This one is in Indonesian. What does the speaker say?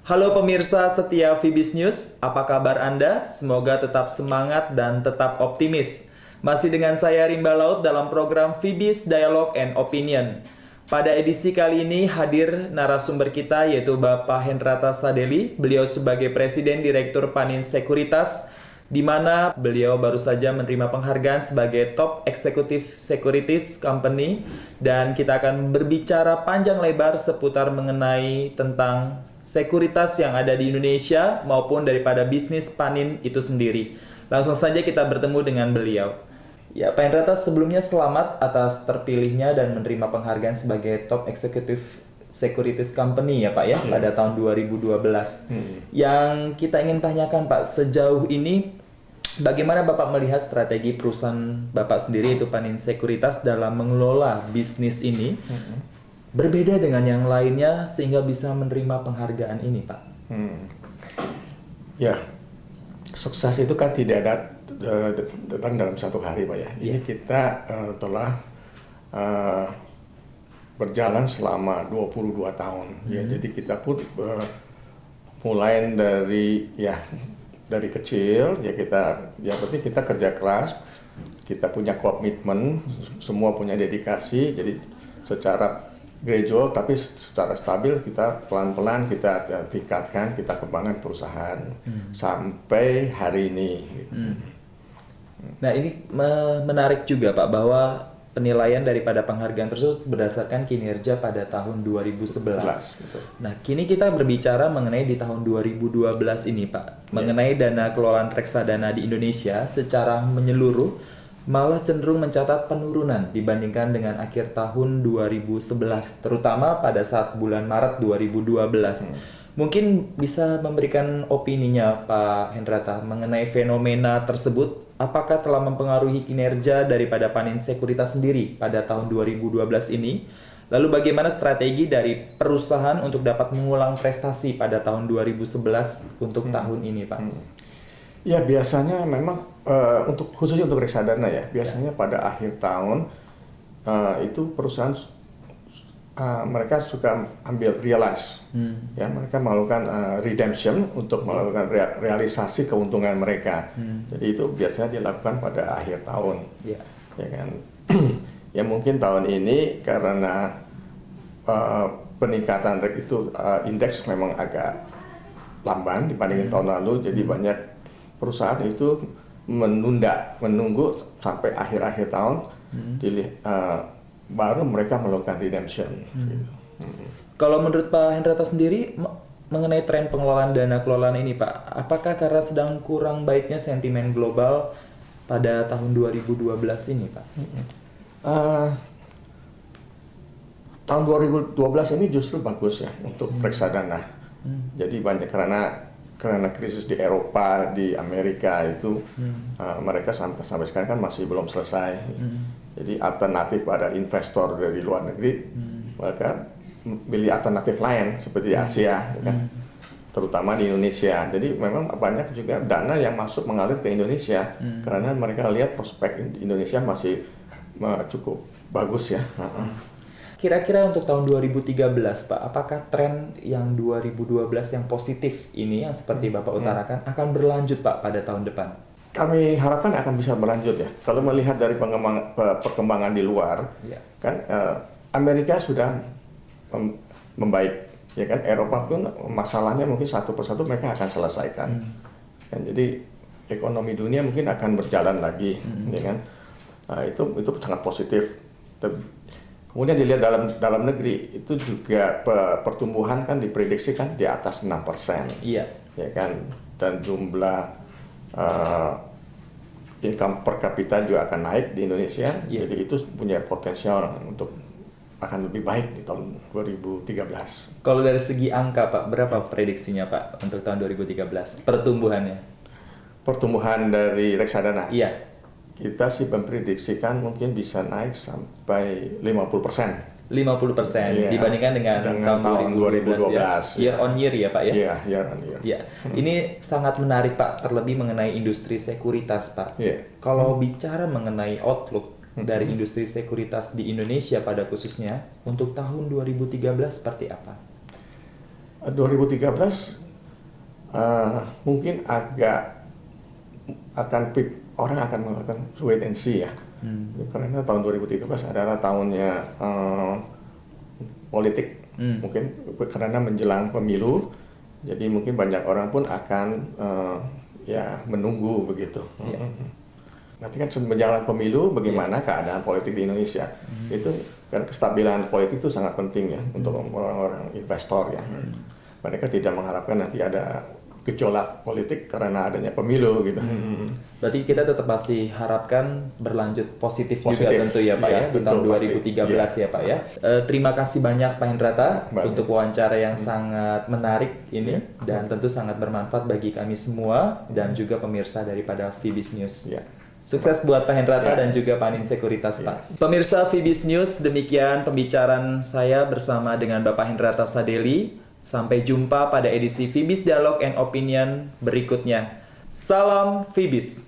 Halo pemirsa setia Fibis News, apa kabar Anda? Semoga tetap semangat dan tetap optimis. Masih dengan saya Rimba Laut dalam program Fibis Dialogue and Opinion. Pada edisi kali ini hadir narasumber kita yaitu Bapak Hendrata Sadeli. Beliau sebagai Presiden Direktur Panin Sekuritas, di mana beliau baru saja menerima penghargaan sebagai Top Executive Securities Company, dan kita akan berbicara panjang lebar seputar mengenai tentang sekuritas yang ada di Indonesia maupun daripada bisnis Panin itu sendiri. Langsung saja kita bertemu dengan beliau. Ya, Pak Hendrata, sebelumnya selamat atas terpilihnya dan menerima penghargaan sebagai Top Executive Securities Company ya Pak ya, pada tahun 2012. Yang kita ingin tanyakan Pak, sejauh ini bagaimana Bapak melihat strategi perusahaan Bapak sendiri itu Panin Sekuritas dalam mengelola bisnis ini berbeda dengan yang lainnya sehingga bisa menerima penghargaan ini Pak? Ya, sukses itu kan tidak datang dalam satu hari Pak ya. Ini kita telah berjalan selama 22 tahun. Ya, jadi kita pun mulai dari kecil ya, yang penting kita kerja keras, kita punya komitmen, semua punya dedikasi. Jadi secara gradual tapi secara stabil kita pelan-pelan kita tingkatkan, kita kembangkan perusahaan sampai hari ini. Nah, ini menarik juga Pak bahwa penilaian daripada penghargaan tersebut berdasarkan kinerja pada tahun 2011. Nah, kini kita berbicara mengenai di tahun 2012 ini Pak, mengenai dana kelolaan reksadana di Indonesia secara menyeluruh malah cenderung mencatat penurunan dibandingkan dengan akhir tahun 2011, terutama pada saat bulan Maret 2012. Mungkin bisa memberikan opininya Pak Hendrata mengenai fenomena tersebut. Apakah telah mempengaruhi kinerja daripada Panin Sekuritas sendiri pada tahun 2012 ini? Lalu bagaimana strategi dari perusahaan untuk dapat mengulang prestasi pada tahun 2011 untuk tahun ini Pak? Ya, biasanya memang khususnya untuk reksadana ya, biasanya pada akhir tahun itu perusahaan mereka suka ambil realize, ya, mereka melakukan redemption untuk melakukan realisasi keuntungan mereka. Jadi itu biasanya dilakukan pada akhir tahun, ya kan. Ya mungkin tahun ini karena peningkatan itu indeks memang agak lamban dibandingin tahun lalu, jadi banyak perusahaan itu menunggu sampai akhir-akhir tahun baru mereka melakukan redemption. Kalau menurut Pak Hendrata sendiri mengenai tren pengelolaan dana kelolaan ini Pak, apakah karena sedang kurang baiknya sentimen global pada tahun 2012 ini Pak? Tahun 2012 ini justru bagus ya untuk reksadana. Jadi banyak karena krisis di Eropa, di Amerika itu mereka sampai sekarang kan masih belum selesai. Jadi alternatif pada investor dari luar negeri, mereka pilih alternatif lain seperti Asia, kan? Terutama di Indonesia. Jadi memang banyak juga dana yang masuk mengalir ke Indonesia karena mereka lihat prospek Indonesia masih cukup bagus ya. Kira-kira untuk tahun 2013 Pak, apakah tren yang 2012 yang positif ini yang seperti Bapak utarakan akan berlanjut Pak pada tahun depan? Kami harapkan akan bisa berlanjut ya. Kalau melihat dari perkembangan di luar, kan Amerika sudah membaik, ya kan. Eropa pun masalahnya mungkin satu persatu mereka akan selesaikan. Kan, jadi ekonomi dunia mungkin akan berjalan lagi, ya kan. Nah, itu sangat positif. Kemudian dilihat dalam negeri itu juga pertumbuhan kan diprediksikan di atas 6%. Iya. Ya kan, dan jumlah income per kapita juga akan naik di Indonesia. Jadi itu punya potensial untuk akan lebih baik di tahun 2013. Kalau dari segi angka Pak, berapa prediksinya Pak untuk tahun 2013 pertumbuhannya? Pertumbuhan dari reksadana? Iya. Kita sih memprediksikan mungkin bisa naik sampai 50%. 50% dibandingkan dengan tahun 2012 ya. Year on year ya Pak ya? Iya, year on year. Ya. Ini sangat menarik Pak, terlebih mengenai industri sekuritas Pak. Kalau bicara mengenai outlook dari industri sekuritas di Indonesia pada khususnya untuk tahun 2013 seperti apa? 2013 mungkin orang akan melakukan wait and see ya. Karena tahun 2013 adalah tahunnya politik, mungkin karena menjelang pemilu, jadi mungkin banyak orang pun akan ya menunggu begitu. Nanti kan menjelang pemilu, bagaimana keadaan politik di Indonesia? Itu kan kestabilan politik itu sangat penting ya untuk orang-orang investor ya. Mereka tidak mengharapkan nanti ada gejolak politik karena adanya pemilu gitu. Berarti kita tetap masih harapkan berlanjut positif juga tentu ya Pak ya, di tahun 2013 ya Pak ya. Terima kasih banyak Pak Hendrata untuk wawancara yang sangat menarik ini dan tentu sangat bermanfaat bagi kami semua dan juga pemirsa daripada Fibis News. Sukses buat Pak Hendrata dan juga Panin Sekuritas Pak. Pemirsa Fibis News, demikian pembicaraan saya bersama dengan Bapak Hendrata Sadeli. Sampai jumpa pada edisi Fibis Dialog and Opinion berikutnya. Salam Fibis.